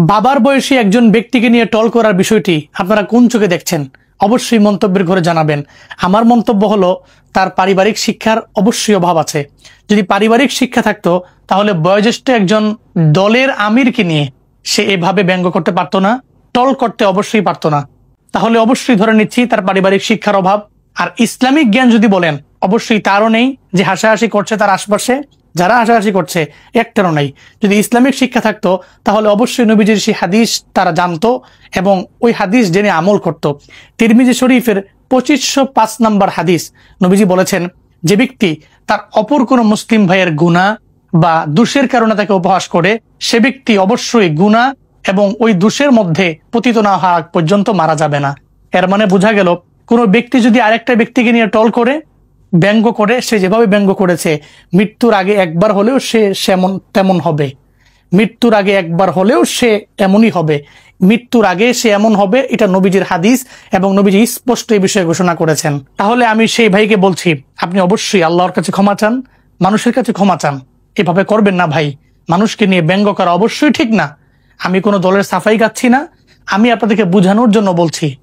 বাবার বয়সী একজন ব্যক্তিকে নিয়ে টল করার বিষয়টি আপনারা কোন চোখে দেখছেন? অবশ্যই মন্তব্যের ঘরে জানাবেন। আমার মন্তব্য হলো, তার পারিবারিক শিক্ষার অবশ্যই অভাব আছে। যদি পারিবারিক শিক্ষা থাকতো তাহলে বয়োজ্যেষ্ঠ একজন দলের আমিরকে নিয়ে সে এভাবে ব্যঙ্গ করতে পারতো না, টল করতে অবশ্যই পারতো না। তাহলে অবশ্যই ধরে নিচ্ছি তার পারিবারিক শিক্ষার অভাব। আর ইসলামিক জ্ঞান যদি বলেন, অবশ্যই তারও নেই। যে হাসাহাসি করছে তার আশপাশে যারা হাসাহাসি করছে একটারও নাই। যদি ইসলামিক শিক্ষা থাকতো তাহলে অবশ্যই নবীজির সেই হাদিস তারা জানতো এবং ওই হাদিস জেনে আমল করত। তিরমিজি শরীফের 2505 নম্বর হাদিস, নবীজি বলেছেন, যে ব্যক্তি তার অপর কোনো মুসলিম ভাইয়ের গুনাহ বা দোষের কারণে তাকে উপহাস করে, সে ব্যক্তি অবশ্যই গুনাহ এবং ওই দোষের মধ্যে পতিত না হওয়া পর্যন্ত মারা যাবে না। এর মানে বোঝা গেল, কোনো ব্যক্তি যদি আরেকটা ব্যক্তিকে নিয়ে টল করে, ব্যঙ্গ করে, সে যেভাবে ব্যঙ্গ করেছে, মৃত্যুর আগে একবার হলেও সে তেমন হবে। মৃত্যুর আগে একবার হলেও সে এমনই হবে। মৃত্যুর আগে সে এমন হবে, এটা নবীজির হাদিস এবং নবীজি স্পষ্ট এই বিষয়ে ঘোষণা করেছেন। তাহলে আমি সেই ভাইকে বলছি, আপনি অবশ্যই আল্লাহর কাছে ক্ষমা চান, মানুষের কাছে ক্ষমা চান। এভাবে করবেন না ভাই। মানুষকে নিয়ে ব্যঙ্গ করা অবশ্যই ঠিক না। আমি কোনো দলের সাফাই গাচ্ছি না, আমি আপনাদেরকে বোঝানোর জন্য বলছি।